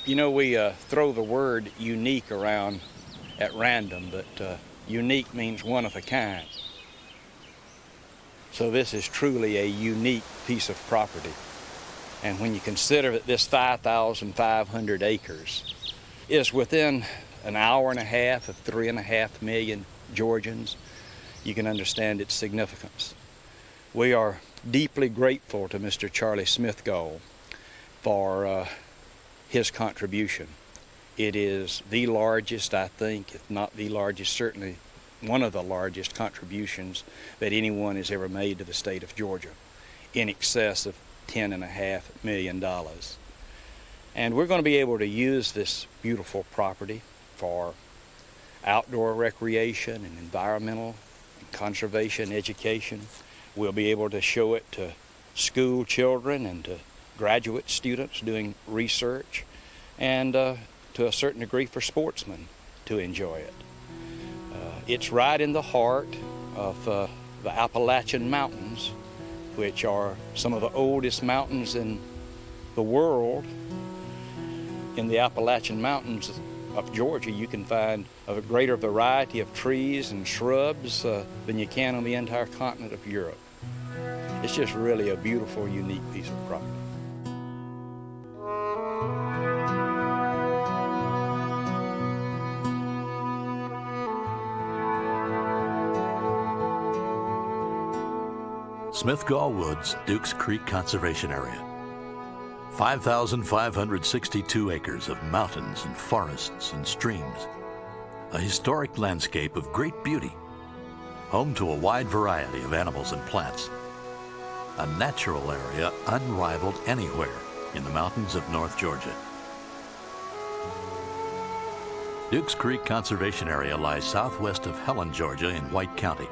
You know, we throw the word unique around at random, but unique means one of a kind. So this is truly a unique piece of property. And when you consider that this 5,500 acres is within an hour and a half of 3.5 million Georgians, you can understand its significance. We are deeply grateful to Mr. Charlie Smithgall for his contribution. It is the largest, I think, if not the largest, certainly one of the largest contributions that anyone has ever made to the state of Georgia, in excess of $10.5 million. And we're going to be able to use this beautiful property for outdoor recreation and environmental and conservation education. We'll be able to show it to school children and to graduate students doing research, and to a certain degree for sportsmen to enjoy it. It's right in the heart of the Appalachian Mountains, which are some of the oldest mountains in the world. In the Appalachian Mountains of Georgia, you can find a greater variety of trees and shrubs than you can on the entire continent of Europe. It's just really a beautiful, unique piece of property. Smithgall Woods, Dukes Creek Conservation Area. 5,562 acres of mountains and forests and streams. A historic landscape of great beauty. Home to a wide variety of animals and plants. A natural area unrivaled anywhere in the mountains of North Georgia. Dukes Creek Conservation Area lies southwest of Helen, Georgia in White County.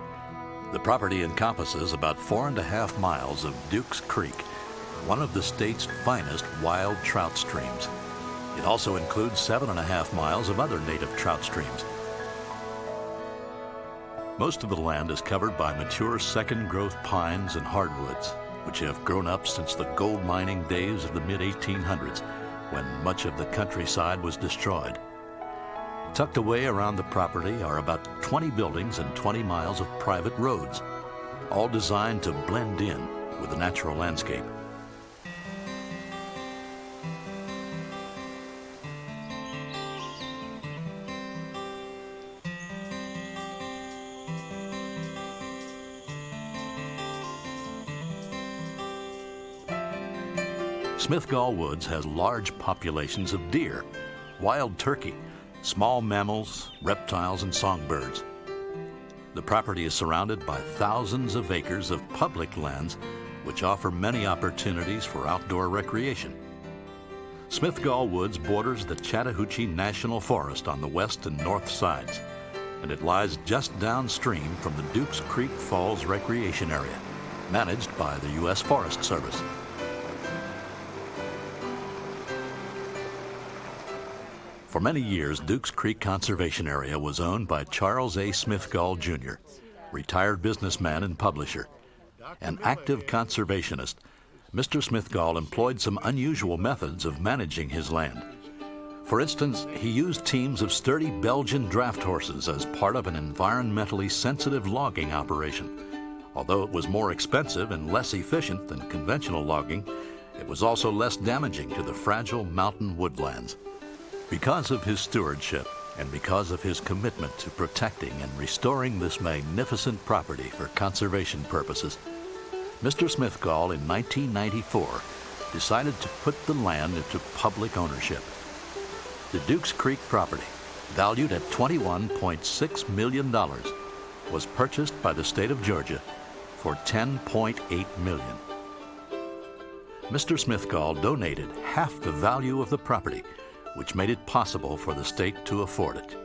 The property encompasses about 4.5 miles of Dukes Creek, one of the state's finest wild trout streams. It also includes 7.5 miles of other native trout streams. Most of the land is covered by mature second-growth pines and hardwoods, which have grown up since the gold mining days of the mid-1800s, when much of the countryside was destroyed. Tucked away around the property are about 20 buildings and 20 miles of private roads, all designed to blend in with the natural landscape. Smithgall Woods has large populations of deer, wild turkey, small mammals, reptiles, and songbirds. The property is surrounded by thousands of acres of public lands, which offer many opportunities for outdoor recreation. Smithgall Woods borders the Chattahoochee National Forest on the west and north sides, and it lies just downstream from the Dukes Creek Falls Recreation Area, managed by the U.S. Forest Service. For many years, Dukes Creek Conservation Area was owned by Charles A. Smithgall, Jr., retired businessman and publisher. An active conservationist, Mr. Smithgall employed some unusual methods of managing his land. For instance, he used teams of sturdy Belgian draft horses as part of an environmentally sensitive logging operation. Although it was more expensive and less efficient than conventional logging, it was also less damaging to the fragile mountain woodlands. Because of his stewardship and because of his commitment to protecting and restoring this magnificent property for conservation purposes, Mr. Smithgall in 1994 decided to put the land into public ownership. The Dukes Creek property, valued at $21.6 million, was purchased by the state of Georgia for $10.8 million. Mr. Smithgall donated half the value of the property, which made it possible for the state to afford it.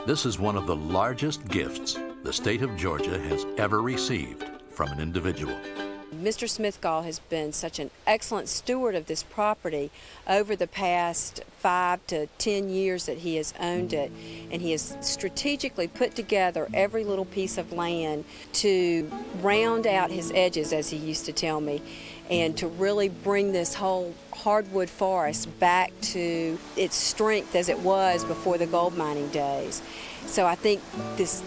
This is one of the largest gifts the state of Georgia has ever received from an individual. Mr. Smithgall has been such an excellent steward of this property over the past 5 to 10 years that he has owned it, and he has strategically put together every little piece of land to round out his edges, as he used to tell me, and to really bring this whole hardwood forest back to its strength as it was before the gold mining days. So I think this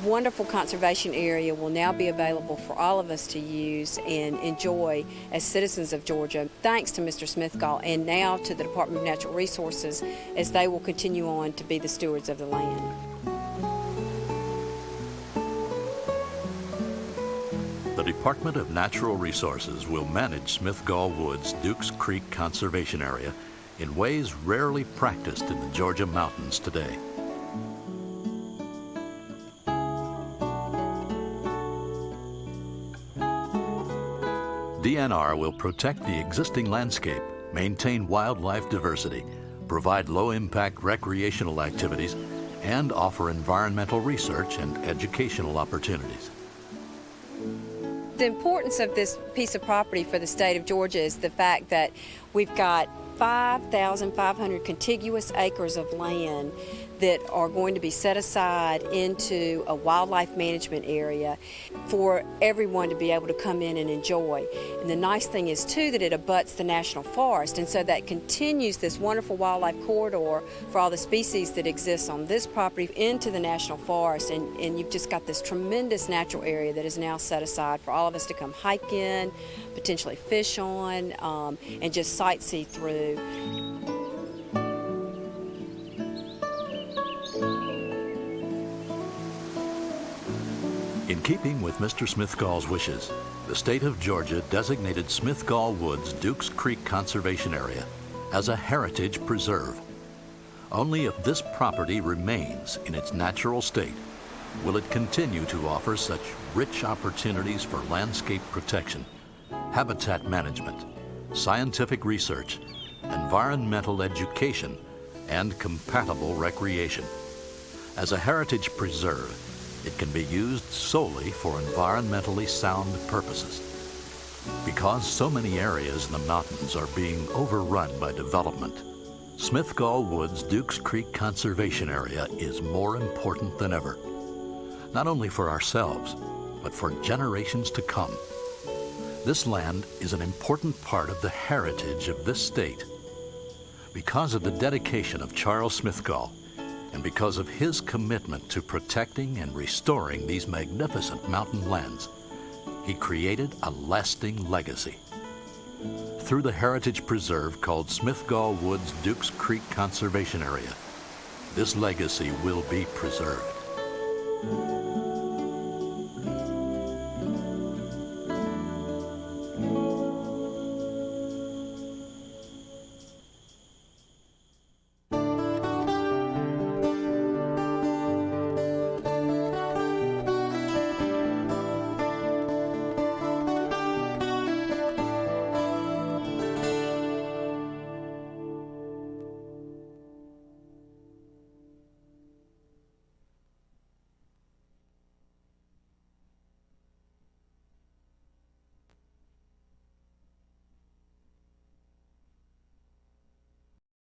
wonderful conservation area will now be available for all of us to use and enjoy as citizens of Georgia, thanks to Mr. Smithgall and now to the Department of Natural Resources, as they will continue on to be the stewards of the land. The Department of Natural Resources will manage Smithgall Woods' Dukes Creek Conservation Area in ways rarely practiced in the Georgia mountains today. DNR will protect the existing landscape, maintain wildlife diversity, provide low-impact recreational activities, and offer environmental research and educational opportunities. The importance of this piece of property for the state of Georgia is the fact that we've got 5,500 contiguous acres of land that are going to be set aside into a wildlife management area for everyone to be able to come in and enjoy. And the nice thing is, too, that it abuts the national forest, and so that continues this wonderful wildlife corridor for all the species that exist on this property into the national forest, and you've just got this tremendous natural area that is now set aside for all of us to come hike in, potentially fish on, and just sightsee through. In keeping with Mr. Smithgall's wishes, the state of Georgia designated Smithgall Woods Dukes Creek Conservation Area as a heritage preserve. Only if this property remains in its natural state will it continue to offer such rich opportunities for landscape protection, habitat management, scientific research, environmental education, and compatible recreation. As a heritage preserve, it can be used solely for environmentally sound purposes. Because so many areas in the mountains are being overrun by development, Smithgall Woods Dukes Creek Conservation Area is more important than ever, not only for ourselves, but for generations to come. This land is an important part of the heritage of this state. Because of the dedication of Charles Smithgall, and because of his commitment to protecting and restoring these magnificent mountain lands, he created a lasting legacy. Through the heritage preserve called Smithgall Woods Dukes Creek Conservation Area, this legacy will be preserved.